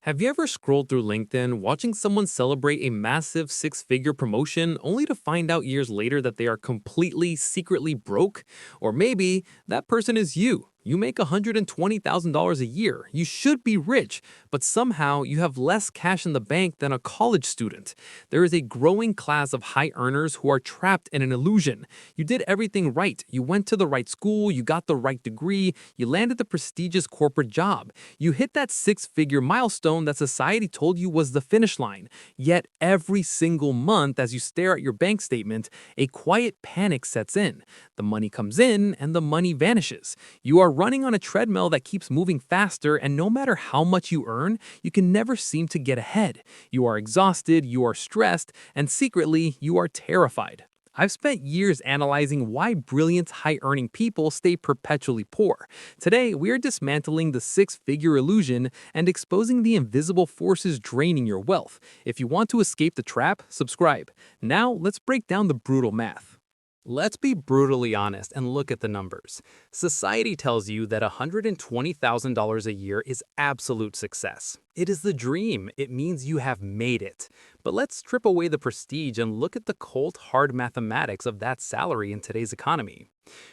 Have you ever scrolled through LinkedIn watching someone celebrate a massive six-figure promotion only to find out years later that they are completely, secretly broke? Or maybe that person is you. You make $120,000 a year. You should be rich, but somehow you have less cash in the bank than a college student. There is a growing class of high earners who are trapped in an illusion. You did everything right. You went to the right school, you got the right degree, you landed the prestigious corporate job. You hit that six-figure milestone that society told you was the finish line. Yet every single month as you stare at your bank statement, a quiet panic sets in. The money comes in and the money vanishes. You are running on a treadmill that keeps moving faster, and no matter how much you earn, you can never seem to get ahead. You are exhausted, you are stressed, and secretly, you are terrified. I've spent years analyzing why brilliant, high-earning people stay perpetually poor. Today, we are dismantling the six-figure illusion and exposing the invisible forces draining your wealth. If you want to escape the trap, subscribe. Now, let's break down the brutal math. Let's be brutally honest and look at the numbers. Society tells you that $120,000 a year is absolute success. It is the dream. It means you have made it. But let's strip away the prestige and look at the cold, hard mathematics of that salary in today's economy.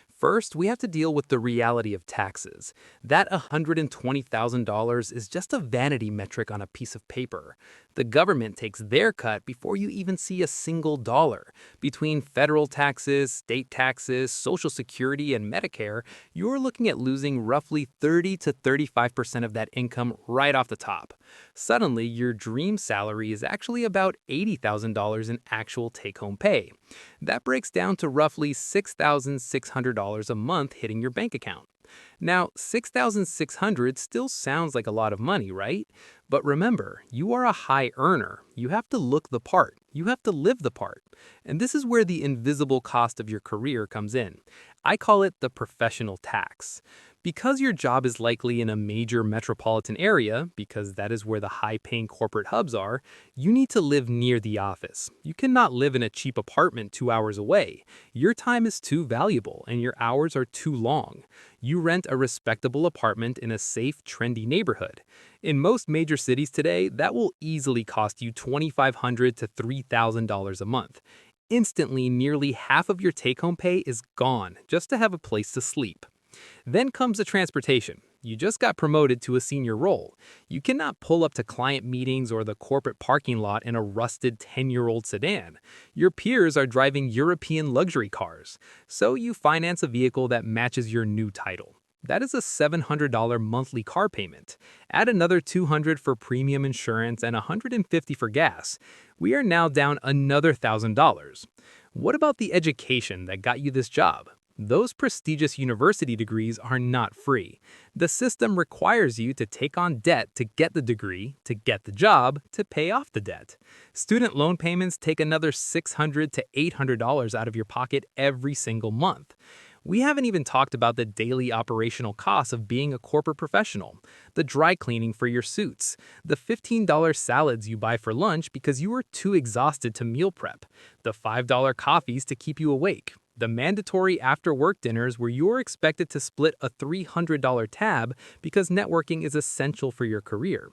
First, we have to deal with the reality of taxes. That $120,000 is just a vanity metric on a piece of paper. The government takes their cut before you even see a single dollar. Between federal taxes, state taxes, Social Security, and Medicare, you're looking at losing roughly 30 to 35% of that income right off the top. Suddenly, your dream salary is actually about $80,000 in actual take-home pay. That breaks down to roughly $6,600 a month hitting your bank account. Now, $6,600 still sounds like a lot of money, right? But remember, you are a high earner. You have to look the part. You have to live the part. And this is where the invisible cost of your career comes in. I call it the professional tax. Because your job is likely in a major metropolitan area, because that is where the high-paying corporate hubs are, you need to live near the office. You cannot live in a cheap apartment 2 hours away. Your time is too valuable and your hours are too long. You rent a respectable apartment in a safe, trendy neighborhood. In most major cities today, that will easily cost you $2,500 to $3,000 a month. Instantly, nearly half of your take-home pay is gone just to have a place to sleep. Then comes the transportation. You just got promoted to a senior role. You cannot pull up to client meetings or the corporate parking lot in a rusted 10-year-old sedan. Your peers are driving European luxury cars. So you finance a vehicle that matches your new title. That is a $700 monthly car payment. Add another $200 for premium insurance and $150 for gas. We are now down another $1,000. What about the education that got you this job? Those prestigious university degrees are not free. The system requires you to take on debt to get the degree, to get the job, to pay off the debt. Student loan payments take another $600 to $800 out of your pocket every single month. We haven't even talked about the daily operational costs of being a corporate professional, the dry cleaning for your suits, the $15 salads you buy for lunch because you are too exhausted to meal prep, the $5 coffees to keep you awake, the mandatory after-work dinners where you are expected to split a $300 tab because networking is essential for your career.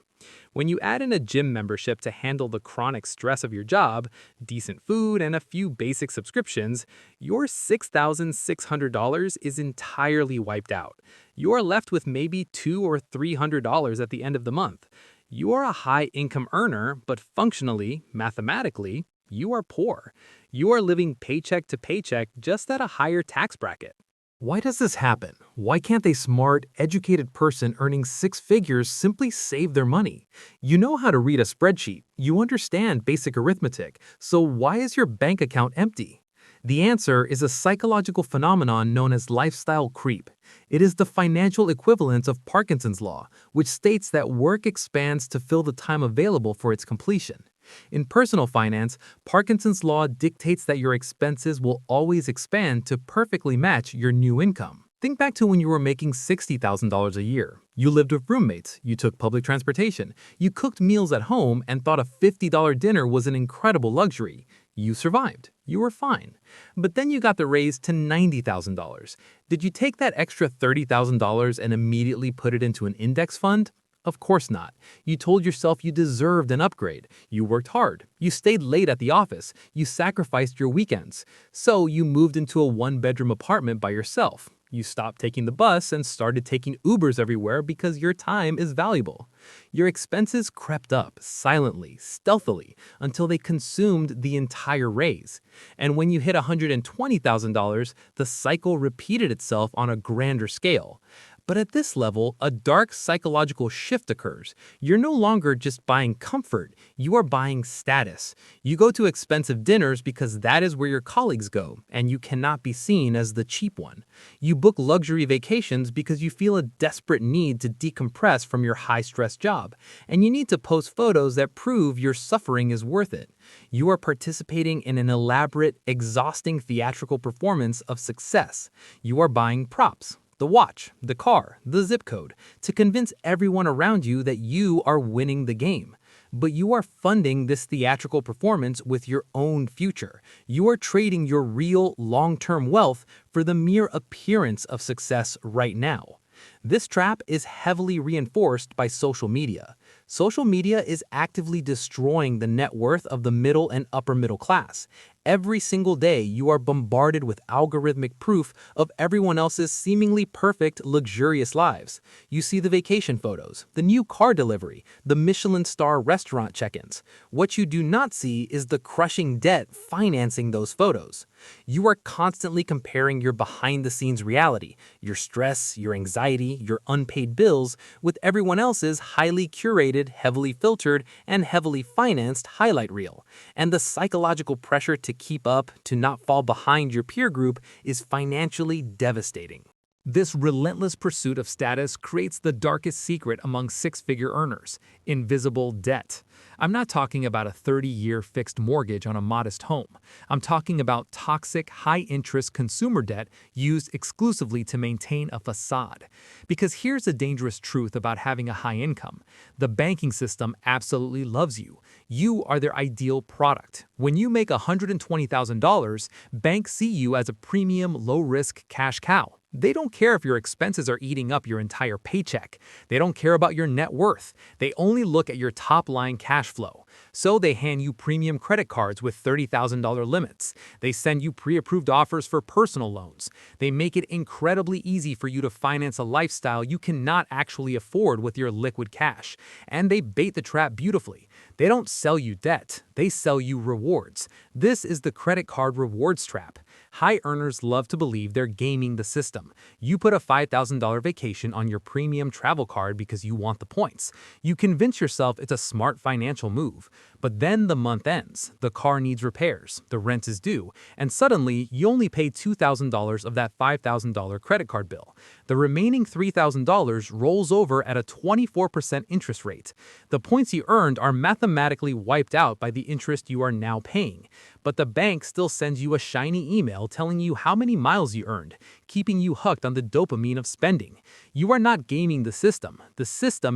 When you add in a gym membership to handle the chronic stress of your job, decent food, and a few basic subscriptions, your $6,600 is entirely wiped out. You are left with maybe $200 or $300 at the end of the month. You are a high-income earner, but functionally, mathematically, you are poor. You are living paycheck to paycheck just at a higher tax bracket. Why does this happen? Why can't a smart, educated person earning six figures simply save their money? You know how to read a spreadsheet. You understand basic arithmetic. So why is your bank account empty? The answer is a psychological phenomenon known as lifestyle creep. It is the financial equivalent of Parkinson's law, which states that work expands to fill the time available for its completion. In personal finance, Parkinson's law dictates that your expenses will always expand to perfectly match your new income. Think back to when you were making $60,000 a year. You lived with roommates, you took public transportation, you cooked meals at home and thought a $50 dinner was an incredible luxury. You survived. You were fine. But then you got the raise to $90,000. Did you take that extra $30,000 and immediately put it into an index fund? Of course not. You told yourself you deserved an upgrade. You worked hard. You stayed late at the office. You sacrificed your weekends. So you moved into a one-bedroom apartment by yourself. You stopped taking the bus and started taking Ubers everywhere because your time is valuable. Your expenses crept up silently, stealthily, until they consumed the entire raise. And when you hit $120,000, the cycle repeated itself on a grander scale. But at this level, a dark psychological shift occurs. You're no longer just buying comfort, you are buying status. You go to expensive dinners because that is where your colleagues go, and you cannot be seen as the cheap one. You book luxury vacations because you feel a desperate need to decompress from your high-stress job, and you need to post photos that prove your suffering is worth it. You are participating in an elaborate, exhausting theatrical performance of success. You are buying props. The watch, the car, the zip code, to convince everyone around you that you are winning the game. But you are funding this theatrical performance with your own future. You are trading your real, long-term wealth for the mere appearance of success right now. This trap is heavily reinforced by social media. Social media is actively destroying the net worth of the middle and upper middle class. Every single day, you are bombarded with algorithmic proof of everyone else's seemingly perfect, luxurious lives. You see the vacation photos, the new car delivery, the Michelin star restaurant check-ins. What you do not see is the crushing debt financing those photos. You are constantly comparing your behind-the-scenes reality, your stress, your anxiety, your unpaid bills, with everyone else's highly curated, heavily filtered, and heavily financed highlight reel. And the psychological pressure to keep up, to not fall behind your peer group, is financially devastating. This relentless pursuit of status creates the darkest secret among six-figure earners: invisible debt. I'm not talking about a 30-year fixed mortgage on a modest home. I'm talking about toxic, high-interest consumer debt used exclusively to maintain a facade. Because here's a dangerous truth about having a high income: the banking system absolutely loves you. You are their ideal product. When you make $120,000, banks see you as a premium, low-risk cash cow. They don't care if your expenses are eating up your entire paycheck. They don't care about your net worth. They only look at your top-line cash flow. So they hand you premium credit cards with $30,000 limits. They send you pre-approved offers for personal loans. They make it incredibly easy for you to finance a lifestyle you cannot actually afford with your liquid cash. And they bait the trap beautifully. They don't sell you debt. They sell you rewards. This is the credit card rewards trap. High earners love to believe they're gaming the system. You put a $5,000 vacation on your premium travel card because you want the points. You convince yourself it's a smart financial move. But then the month ends, the car needs repairs, the rent is due, and suddenly you only pay $2,000 of that $5,000 credit card bill. The remaining $3,000 rolls over at a 24% interest rate. The points you earned are mathematically wiped out by the interest you are now paying. But the bank still sends you a shiny email telling you how many miles you earned, keeping you hooked on the dopamine of spending. You are not gaming the system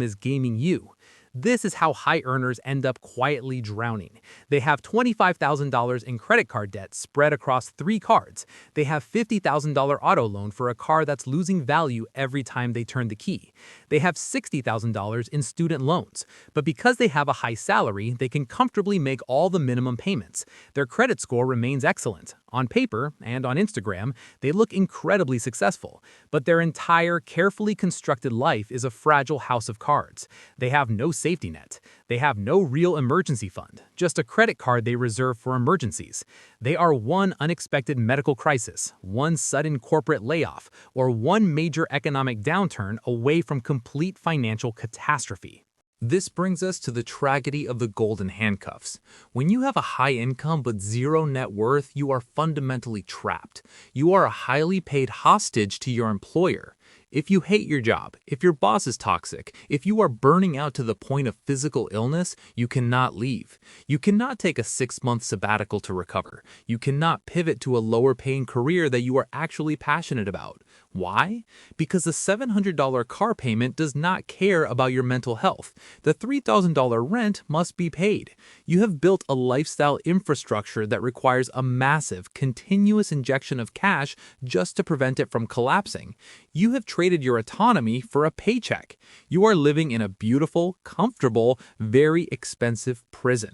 is gaming you. This is how high earners end up quietly drowning. They have $25,000 in credit card debt spread across 3 cards. They have $50,000 auto loan for a car that's losing value every time they turn the key. They have $60,000 in student loans. But because they have a high salary, they can comfortably make all the minimum payments. Their credit score remains excellent. On paper and on Instagram, they look incredibly successful. But their entire carefully constructed life is a fragile house of cards. They have no safety net. They have no real emergency fund, just a credit card they reserve for emergencies. They are one unexpected medical crisis, one sudden corporate layoff, or one major economic downturn away from complete financial catastrophe. This brings us to the tragedy of the golden handcuffs. When you have a high income but zero net worth, you are fundamentally trapped. You are a highly paid hostage to your employer. If you hate your job, if your boss is toxic, if you are burning out to the point of physical illness, you cannot leave. You cannot take a 6-month sabbatical to recover. You cannot pivot to a lower-paying career that you are actually passionate about. Why? Because the $700 car payment does not care about your mental health. The $3,000 rent must be paid. You have built a lifestyle infrastructure that requires a massive, continuous injection of cash just to prevent it from collapsing. You have traded your autonomy for a paycheck. You are living in a beautiful, comfortable, very expensive prison.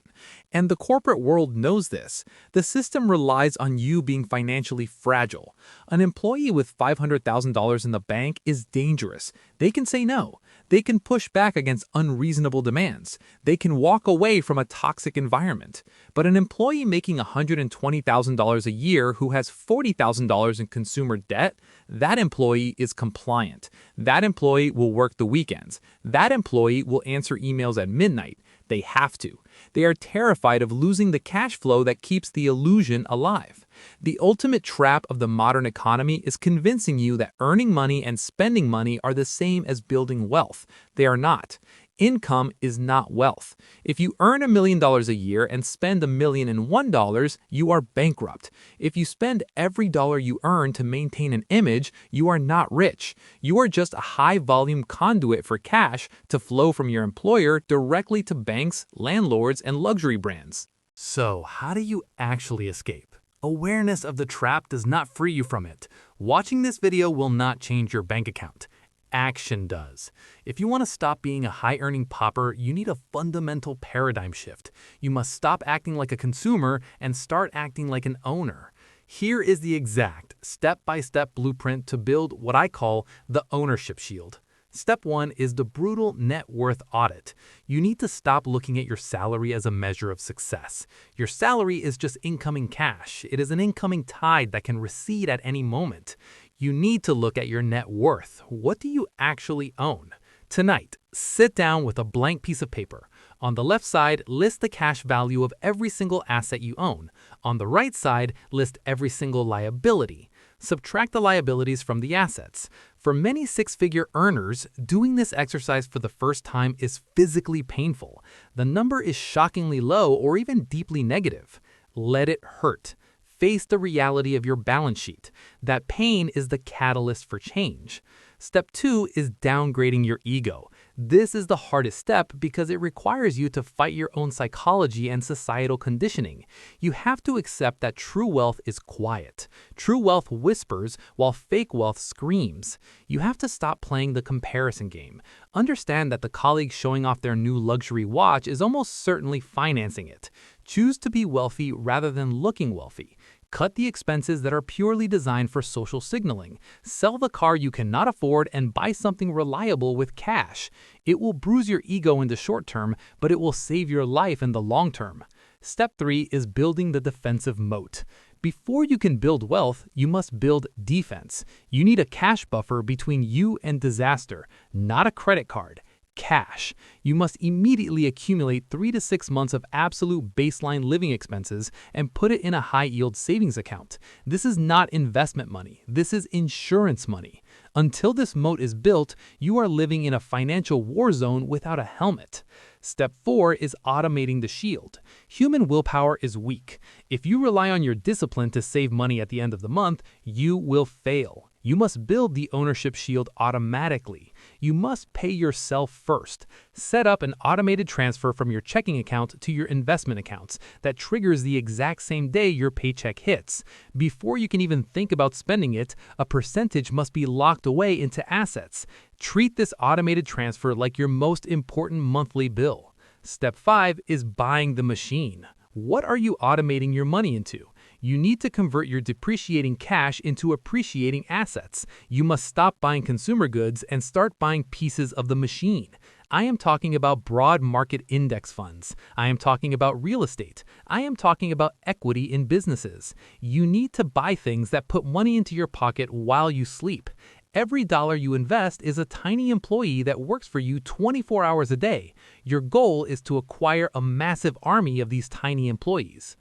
And the corporate world knows this. The system relies on you being financially fragile. An employee with $500,000 in the bank is dangerous. They can say no. They can push back against unreasonable demands. They can walk away from a toxic environment. But an employee making $120,000 a year who has $40,000 in consumer debt, that employee is compliant. That employee will work the weekends. That employee will answer emails at midnight. They have to. They are terrified of losing the cash flow that keeps the illusion alive. The ultimate trap of the modern economy is convincing you that earning money and spending money are the same as building wealth. They are not. Income is not wealth. If you earn $1 million a year and spend $1,001, you are bankrupt. If you spend every dollar you earn to maintain an image, you are not rich. You are just a high-volume conduit for cash to flow from your employer directly to banks, landlords, and luxury brands. So, how do you actually escape? Awareness of the trap does not free you from it. Watching this video will not change your bank account. Action does. If you want to stop being a high-earning pauper, you need a fundamental paradigm shift. You must stop acting like a consumer and start acting like an owner. Here is the exact step-by-step blueprint to build what I call the ownership shield. Step 1 is the brutal net worth audit. You need to stop looking at your salary as a measure of success. Your salary is just incoming cash. It is an incoming tide that can recede at any moment. You need to look at your net worth. What do you actually own? Tonight, sit down with a blank piece of paper. On the left side, list the cash value of every single asset you own. On the right side, list every single liability. Subtract the liabilities from the assets. For many six-figure earners, doing this exercise for the first time is physically painful. The number is shockingly low or even deeply negative. Let it hurt. Face the reality of your balance sheet. That pain is the catalyst for change. Step 2 is downgrading your ego. This is the hardest step because it requires you to fight your own psychology and societal conditioning. You have to accept that true wealth is quiet. True wealth whispers while fake wealth screams. You have to stop playing the comparison game. Understand that the colleague showing off their new luxury watch is almost certainly financing it. Choose to be wealthy rather than looking wealthy. Cut the expenses that are purely designed for social signaling. Sell the car you cannot afford and buy something reliable with cash. It will bruise your ego in the short term, but it will save your life in the long term. Step 3 is building the defensive moat. Before you can build wealth, you must build defense. You need a cash buffer between you and disaster, not a credit card. Cash. You must immediately accumulate 3 to 6 months of absolute baseline living expenses and put it in a high-yield savings account. This is not investment money. This is insurance money. Until this moat is built, you are living in a financial war zone without a helmet. Step 4 is automating the shield. Human willpower is weak. If you rely on your discipline to save money at the end of the month, you will fail. You must build the ownership shield automatically. You must pay yourself first. Set up an automated transfer from your checking account to your investment accounts that triggers the exact same day your paycheck hits. Before you can even think about spending it, a percentage must be locked away into assets. Treat this automated transfer like your most important monthly bill. Step 5 is buying the machine. What are you automating your money into? You need to convert your depreciating cash into appreciating assets. You must stop buying consumer goods and start buying pieces of the machine. I am talking about broad market index funds. I am talking about real estate. I am talking about equity in businesses. You need to buy things that put money into your pocket while you sleep. Every dollar you invest is a tiny employee that works for you 24 hours a day. Your goal is to acquire a massive army of these tiny employees.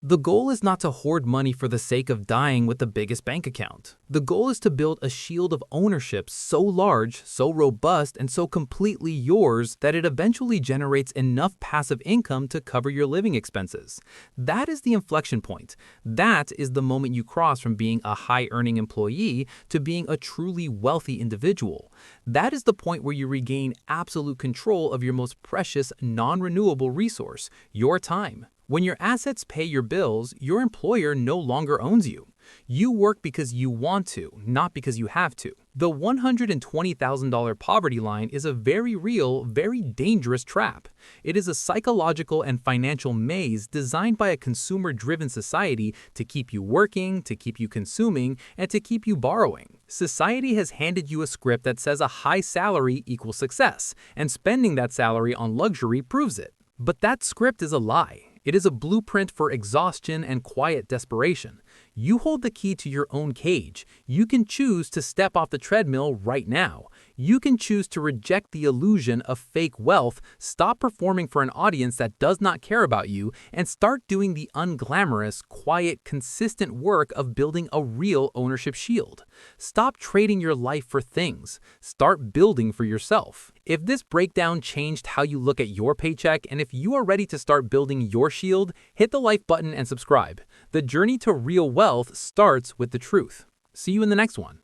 The goal is not to hoard money for the sake of dying with the biggest bank account. The goal is to build a shield of ownership so large, so robust, and so completely yours that it eventually generates enough passive income to cover your living expenses. That is the inflection point. That is the moment you cross from being a high-earning employee to being a truly wealthy individual. That is the point where you regain absolute control of your most precious, non-renewable resource, your time. When your assets pay your bills, your employer no longer owns you. You work because you want to, not because you have to. The $120,000 poverty line is a very real, very dangerous trap. It is a psychological and financial maze designed by a consumer-driven society to keep you working, to keep you consuming, and to keep you borrowing. Society has handed you a script that says a high salary equals success, and spending that salary on luxury proves it. But that script is a lie. It is a blueprint for exhaustion and quiet desperation. You hold the key to your own cage. You can choose to step off the treadmill right now. You can choose to reject the illusion of fake wealth, stop performing for an audience that does not care about you, and start doing the unglamorous, quiet, consistent work of building a real ownership shield. Stop trading your life for things. Start building for yourself. If this breakdown changed how you look at your paycheck, and if you are ready to start building your shield, hit the like button and subscribe. The journey to real wealth starts with the truth. See you in the next one.